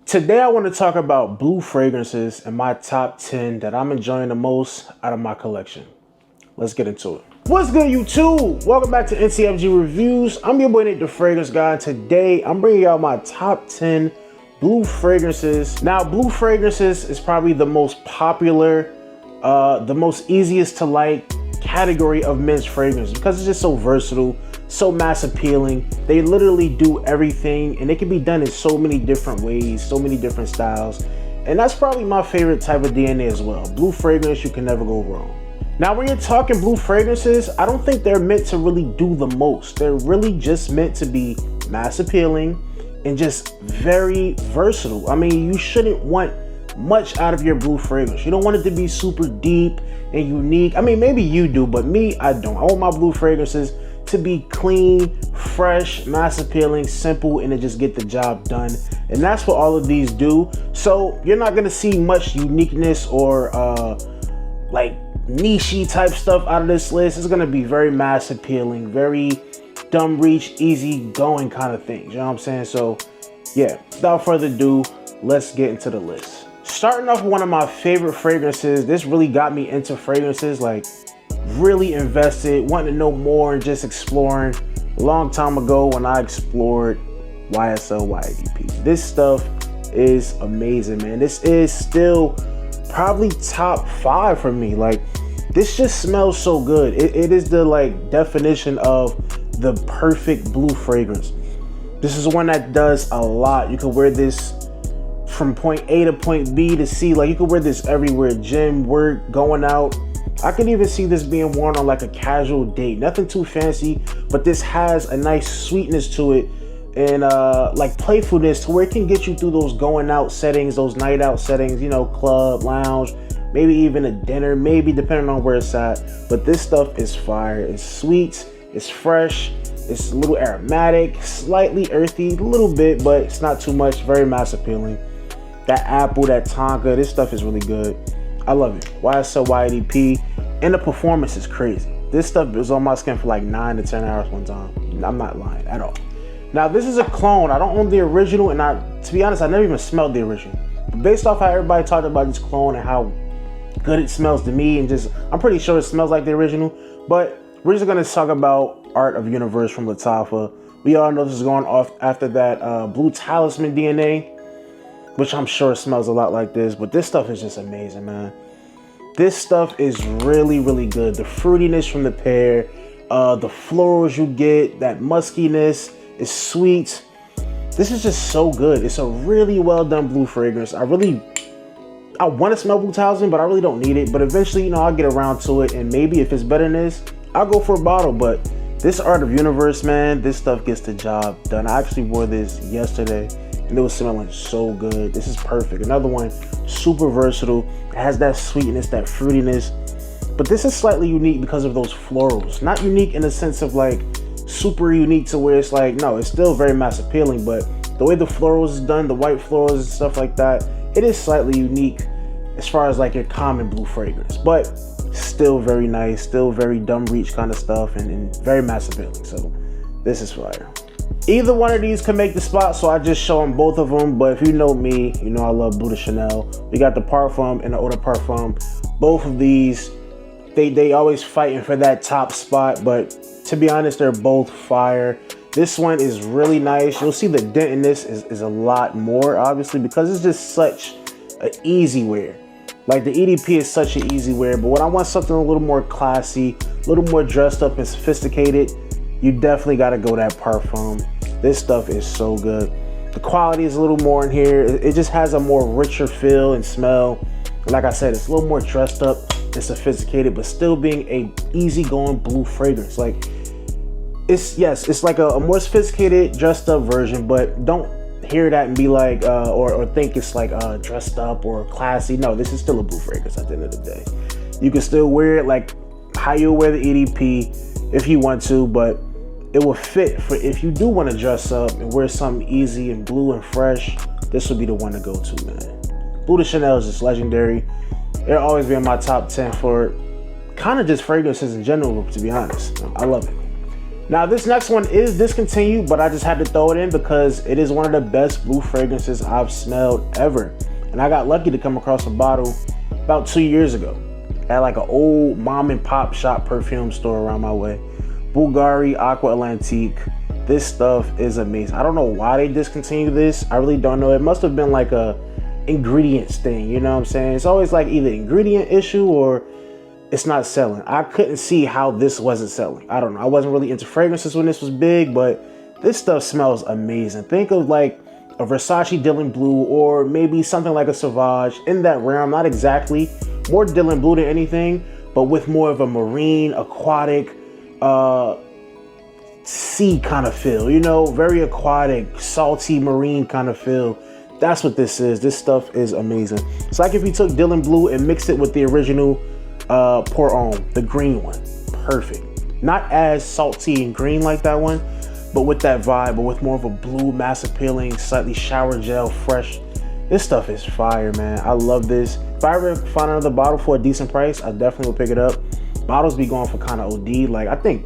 Today I want to talk about blue fragrances and my top 10 that I'm enjoying the most out of my collection. Let's get into it. What's good, YouTube? Welcome back to NCFG Reviews. I'm your boy Nate the Fragrance Guy, and today I'm bringing y'all my top 10 blue fragrances. Now, blue fragrances is probably the most popular, the most easiest to like category of men's fragrance because it's just so versatile, so mass appealing. They literally do everything and it can be done in so many different ways, so many different styles. And that's probably my favorite type of DNA as well. Blue fragrance, you can never go wrong. Now, when you're talking blue fragrances, I don't think they're meant to really do the most. They're really just meant to be mass appealing and just very versatile. I mean, you shouldn't want much out of your blue fragrance. You don't want it to be super deep and unique. I mean, maybe you do, but me, I don't. I want my blue fragrances to be clean, fresh, mass appealing, simple, and to just get the job done. And that's what all of these do. So you're not gonna see much uniqueness or like niche-y type stuff out of this list. It's gonna be very mass appealing, very dumb reach, easy going kind of things. You know what I'm saying? So yeah, without further ado, let's get into the list. Starting off with one of my favorite fragrances. This really got me into fragrances, like really invested, wanting to know more and just exploring. A long time ago when I explored YSL YDP. This stuff is amazing, man. This is still probably top 5 for me. Like, this just smells so good. It is the like definition of the perfect blue fragrance. This is one that does a lot. You can wear this from point A to point B to C. Like, you can wear this everywhere, gym, work, going out. I can even see this being worn on like a casual date. Nothing too fancy, but this has a nice sweetness to it and like playfulness to where it can get you through those going out settings, those night out settings, you know, club, lounge, maybe even a dinner, maybe depending on where it's at. But this stuff is fire. It's sweet, it's fresh, it's a little aromatic, slightly earthy, a little bit, but it's not too much. Very mass appealing. That apple, that tonka, this stuff is really good. I love it. YSL YDP, and the performance is crazy. This stuff was on my skin for like 9 to 10 hours one time. I'm not lying at all. Now, this is a clone. I don't own the original, and to be honest, I never even smelled the original. But based off how everybody talked about this clone and how good it smells to me, and just, I'm pretty sure it smells like the original. But we're just gonna talk about Art of Universe from Lattafa. We all know this is going off after that Blue Talisman DNA, which I'm sure smells a lot like this, but this stuff is just amazing, man. This stuff is really, really good. The fruitiness from the pear, the florals you get, that muskiness is sweet. This is just so good. It's a really well done blue fragrance. I want to smell Blue Talisman, but I really don't need it. But eventually, you know, I'll get around to it, and maybe if it's better than this, I'll go for a bottle. But this Art of Universe, man, this stuff gets the job done. I actually wore this yesterday, and it was smelling so good. This is perfect. Another one, super versatile. It has that sweetness, that fruitiness. But this is slightly unique because of those florals. Not unique in the sense of like super unique to where it's like, no, it's still very mass appealing, but the way the florals is done, the white florals and stuff like that, it is slightly unique as far as like your common blue fragrance, but still very nice, still very dumb reach kind of stuff, and very mass appealing. So this is fire. Either one of these can make the spot, so I just show them both of them. But if you know me, you know I love Bleu de Chanel. We got the Parfum and the Eau de Parfum. Both of these, they always fighting for that top spot, but to be honest, they're both fire. This one is really nice. You'll see the dent in this is a lot more, obviously, because it's just such an easy wear. Like, the EDP is such an easy wear, but when I want something a little more classy, a little more dressed up and sophisticated, you definitely got to go that Parfum. This stuff is so good. The quality is a little more in here. It just has a more richer feel and smell. And like I said, it's a little more dressed up and sophisticated, but still being a easygoing blue fragrance. Like, it's like a more sophisticated, dressed up version, but don't hear that and be like, or think it's like dressed up or classy. No, this is still a blue fragrance at the end of the day. You can still wear it like how you wear the EDP if you want to, but it will fit for if you do want to dress up and wear something easy and blue and fresh. This would be the one to go to, man. Bleu de Chanel is just legendary. It'll always be in my top 10 for kind of just fragrances in general, to be honest. I love it. Now this next one is discontinued, but I just had to throw it in because it is one of the best blue fragrances I've smelled ever. And I got lucky to come across a bottle about 2 years ago at like an old mom and pop shop perfume store around my way. Bulgari Aqua Atlantique. This stuff is amazing. I don't know why they discontinued this. I really don't know. It must have been like a ingredients thing, you know what I'm saying? It's always like either ingredient issue or it's not selling. I couldn't see how this wasn't selling. I don't know. I wasn't really into fragrances when this was big, but this stuff smells amazing. Think of like a Versace Dylan Blue or maybe something like a Sauvage in that realm. Not exactly. More Dylan Blue than anything, but with more of a marine, aquatic, sea kind of feel. You know, very aquatic, salty, marine kind of feel. That's what this is. This stuff is amazing. It's like if you took Dylan Blue and mixed it with the original Pour Homme, the green one. Perfect. Not as salty and green like that one, but with that vibe, but with more of a blue, mass appealing, slightly shower gel, fresh. This stuff is fire, man. I love this. If I ever find another bottle for a decent price, I definitely will pick it up. Bottles be going for kind of OD. Like I think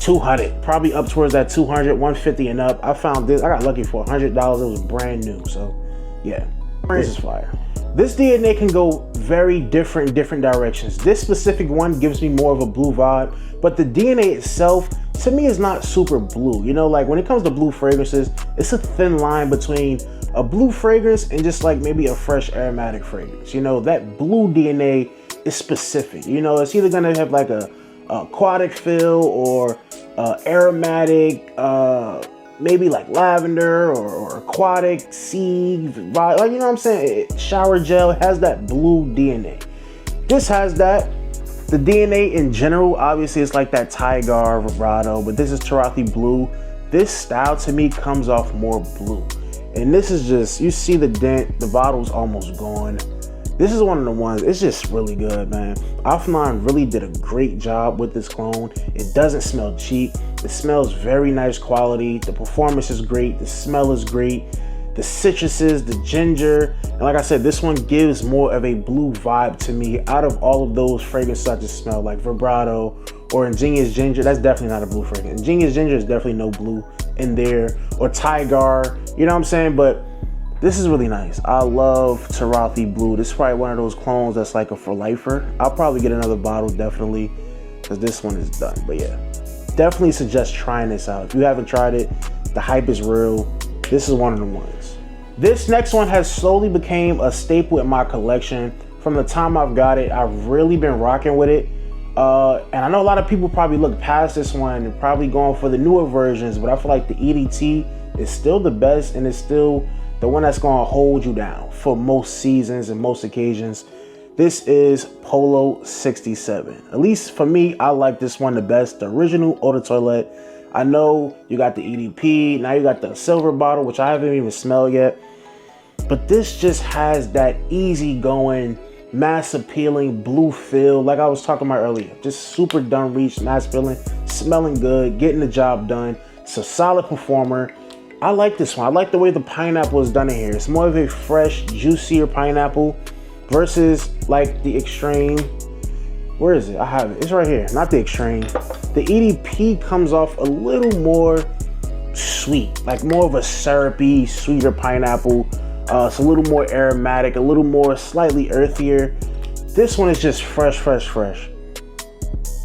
200, probably up towards that 200, 150 and up. I found this, I got lucky for $100. It was brand new. So yeah, this is fire. This DNA can go very different directions. This specific one gives me more of a blue vibe, but the DNA itself, to me, is not super blue. You know, like when it comes to blue fragrances, it's a thin line between a blue fragrance and just like maybe a fresh aromatic fragrance. You know, that blue DNA is specific. You know, it's either gonna have like a aquatic feel or aromatic, maybe like lavender or aquatic sea vibe. Like, you know what I'm saying? Shower gel has that blue DNA. This has that. The DNA in general, obviously, it's like that Tiger, vibrato, but this is Tarothi Blue. This style to me comes off more blue. And this is just, you see the dent, the bottle's almost gone. This is one of the ones, it's just really good, man. Offline really did a great job with this clone. It doesn't smell cheap. It smells very nice quality. The performance is great. The smell is great. The citruses, the ginger. And like I said, this one gives more of a blue vibe to me out of all of those fragrances I just smell, like Vibrato or Ingenious Ginger. That's definitely not a blue fragrance. Ingenious Ginger is definitely no blue in there. Or Tiger, you know what I'm saying? But this is really nice. I love Tarothi Blue. This is probably one of those clones that's like a for lifer. I'll probably get another bottle, definitely, because this one is done. But yeah, definitely suggest trying this out. If you haven't tried it, the hype is real. This is one of the ones. This next one has slowly became a staple in my collection. From the time I've got it, I've really been rocking with it. And I know a lot of people probably look past this one and probably going for the newer versions, but I feel like the EDT is still the best and it's still the one that's gonna hold you down for most seasons and most occasions. This is Polo 67. At least for me, I like this one the best, the original Eau de Toilette. I know you got the EDP, now you got the silver bottle, which I haven't even smelled yet. But this just has that easygoing, mass appealing blue feel, like I was talking about earlier. Just super done reach, mass appealing, smelling good, getting the job done. It's a solid performer. I like this one. I like the way the pineapple is done in here. It's more of a fresh, juicier pineapple versus like the Extreme. Where is it? I have it. It's right here. Not the Extreme. The EDP comes off a little more sweet, like more of a syrupy, sweeter pineapple. It's a little more aromatic, a little more slightly earthier. This one is just fresh.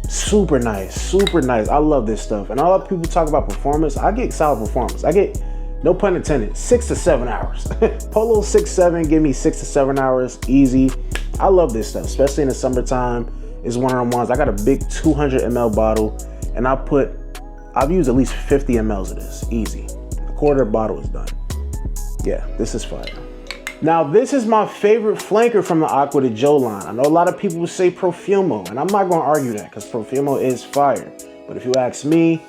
Super nice, super nice. I love this stuff. And a lot of people talk about performance. I get solid performance. I get, no pun intended, 6 to 7 hours. Polo 67, give me 6 to 7 hours, easy. I love this stuff, especially in the summertime. It's one of them ones. I got a big 200 ml bottle, and I've used at least 50 mLs of this, easy. A quarter bottle is done. Yeah, this is fire. Now, this is my favorite flanker from the Acqua di Gio line. I know a lot of people would say Profumo, and I'm not gonna argue that because Profumo is fire. But if you ask me,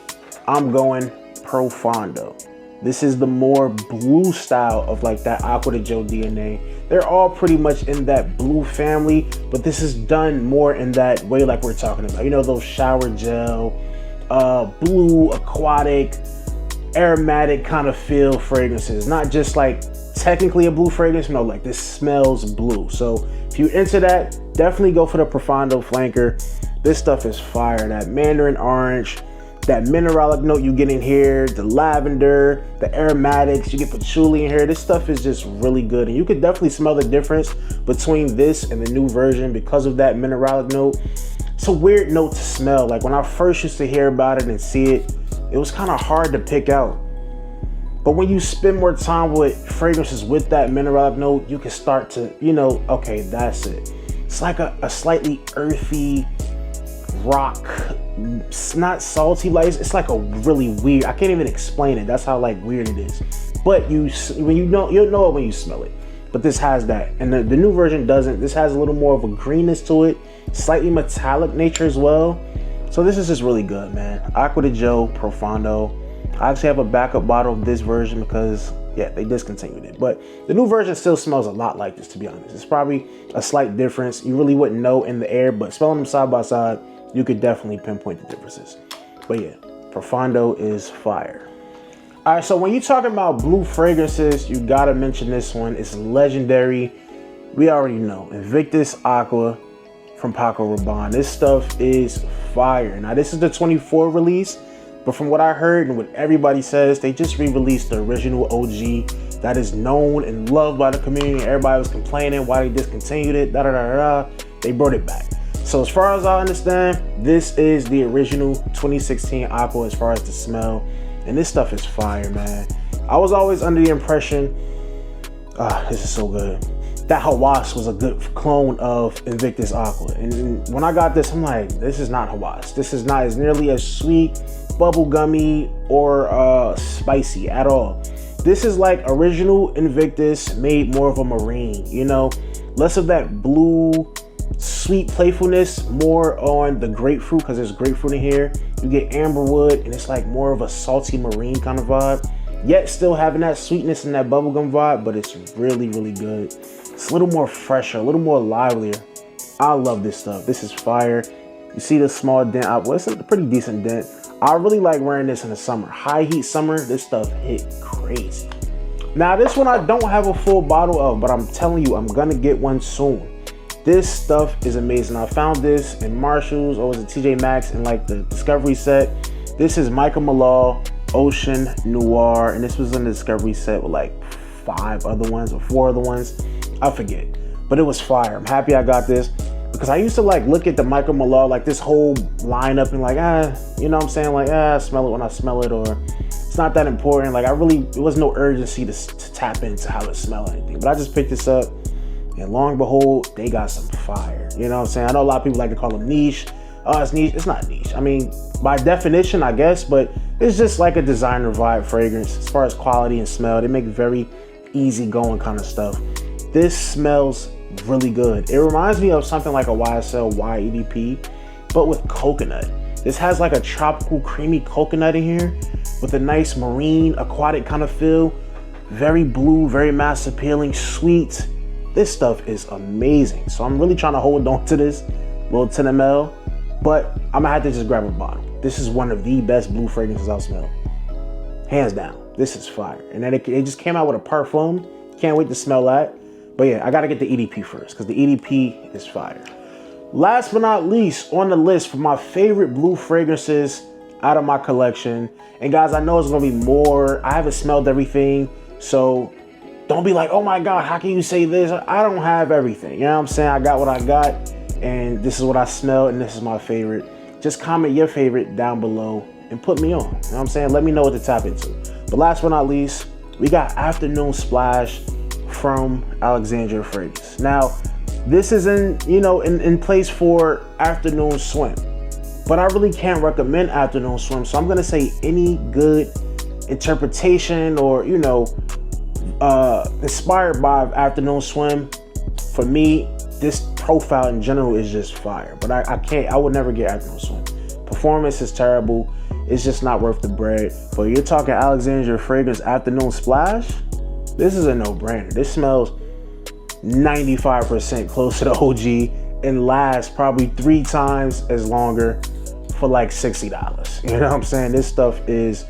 I'm going Profondo. This is the more blue style of like that Acqua di Gio DNA. They're all pretty much in that blue family, but this is done more in that way like we're talking about. You know, those shower gel, blue, aquatic, aromatic kind of feel fragrances. Not just like technically a blue fragrance, no, like this smells blue. So if you're into that, definitely go for the Profondo flanker. This stuff is fire. That mandarin orange, that mineralic note you get in here, the lavender, the aromatics, you get patchouli in here. This stuff is just really good. And you could definitely smell the difference between this and the new version because of that mineralic note. It's a weird note to smell. Like when I first used to hear about it and see it, it was kind of hard to pick out. But when you spend more time with fragrances with that mineralic note, you can start to, you know, okay, that's it. It's like a slightly earthy rock. It's not salty, like it's like a really weird, I can't even explain it. That's how like weird it is. But when you'll know it when you smell it. But this has that, and the new version doesn't. This has a little more of a greenness to it, slightly metallic nature as well. So this is just really good, man. Acqua di Gio Profondo. I actually have a backup bottle of this version because, yeah, they discontinued it. But the new version still smells a lot like this, to be honest. It's probably a slight difference. You really wouldn't know in the air, but smelling them side by side, you could definitely pinpoint the differences. But yeah, Profondo is fire. All right, so when you're talking about blue fragrances, you gotta mention this one. It's legendary. We already know. Invictus Aqua from Paco Rabanne. This stuff is fire. Now, this is the 24 release, but from what I heard and what everybody says, they just re-released the original OG that is known and loved by the community. Everybody was complaining why they discontinued it, They brought it back. So as far as I understand, this is the original 2016 Aqua as far as the smell. And this stuff is fire, man. I was always under the impression, this is so good, that Hawas was a good clone of Invictus Aqua. And when I got this, I'm like, this is not Hawas. This is not as nearly as sweet, bubblegummy, or spicy at all. This is like original Invictus made more of a marine, you know? Less of that blue, sweet playfulness, more on the grapefruit, because there's grapefruit in here. You get amberwood, and it's like more of a salty marine kind of vibe, yet still having that sweetness and that bubblegum vibe, but it's really, really good. It's a little more fresher, a little more livelier. I love this stuff. This is fire. You see the small dent. Well, it's a pretty decent dent. I really like wearing this in the summer. High heat summer, this stuff hit crazy. Now, this one I don't have a full bottle of, but I'm telling you, I'm gonna get one soon. This stuff is amazing. I found this in Marshalls, or was it TJ Maxx, in like the Discovery set. This is Michael Malal Ocean Noir, and this was in the Discovery set with like 5 other ones or 4 other ones. I forget, but it was fire. I'm happy I got this because I used to like look at the Michael Malal, like this whole lineup, and like, you know what I'm saying? Like, smell it when I smell it, or it's not that important. Like it was no urgency to tap into how it smelled or anything. But I just picked this up. And long and behold, they got some fire. You know what I'm saying? I know a lot of people like to call them niche. Oh, it's niche. It's not niche. I mean, by definition, I guess, but it's just like a designer vibe fragrance as far as quality and smell. They make very easygoing kind of stuff. This smells really good. It reminds me of something like a YSL YEDP, but with coconut. This has like a tropical creamy coconut in here with a nice marine aquatic kind of feel. Very blue, very mass appealing, sweet. This stuff is amazing. So I'm really trying to hold on to this little 10 ml, but I'm gonna have to just grab a bottle. This is one of the best blue fragrances I've smelled. Hands down, this is fire. And then it just came out with a parfum. Can't wait to smell that. But yeah, I gotta get the EDP first because the EDP is fire. Last but not least on the list for my favorite blue fragrances out of my collection. And guys, I know it's gonna be more. I haven't smelled everything, so don't be like, oh my God, how can you say this? I don't have everything. You know what I'm saying? I got what I got, and this is what I smell, and this is my favorite. Just comment your favorite down below and put me on. You know what I'm saying? Let me know what to tap into. But last but not least, we got Afternoon Splash from Alexandria Fragrance. Now, this is in place for Afternoon Swim, but I really can't recommend Afternoon Swim. So I'm gonna say any good interpretation or, inspired by Afternoon Swim, for me, this profile in general is just fire. But I would never get Afternoon Swim. Performance is terrible. It's just not worth the bread. But you're talking Alexandria Fragrance Afternoon Splash, this is a no-brainer. This smells 95% close to the OG and lasts probably 3 times as longer for like $60. You know what I'm saying? This stuff is,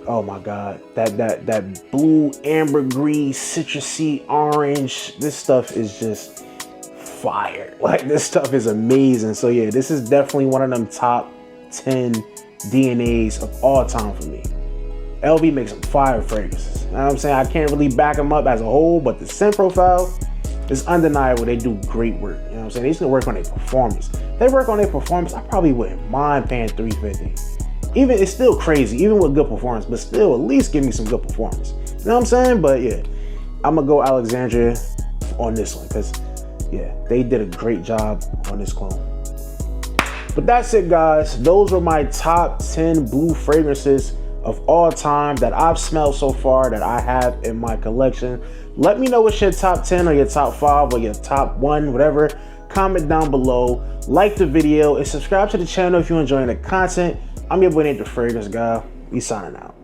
oh my God, that blue, ambergris, citrusy, orange, this stuff is just fire. Like, this stuff is amazing. So yeah, this is definitely one of them top 10 DNAs of all time for me. LV makes some fire fragrances. You know what I'm saying? I can't really back them up as a whole, but the scent profile is undeniable. They do great work. You know what I'm saying? They just gonna work on their performance. If they work on their performance, I probably wouldn't mind paying $350. Even it's still crazy, even with good performance, but still at least give me some good performance. You know what I'm saying? But yeah, I'm gonna go Alexandria on this one because yeah, they did a great job on this clone. But that's it, guys. Those were my top 10 blue fragrances of all time that I've smelled so far that I have in my collection. Let me know what's your top 10 or your top 5 or your top 1, whatever. Comment down below, like the video, and subscribe to the channel if you're enjoying the content. I'm your boy Nate the Fragrance Guy. We signing out.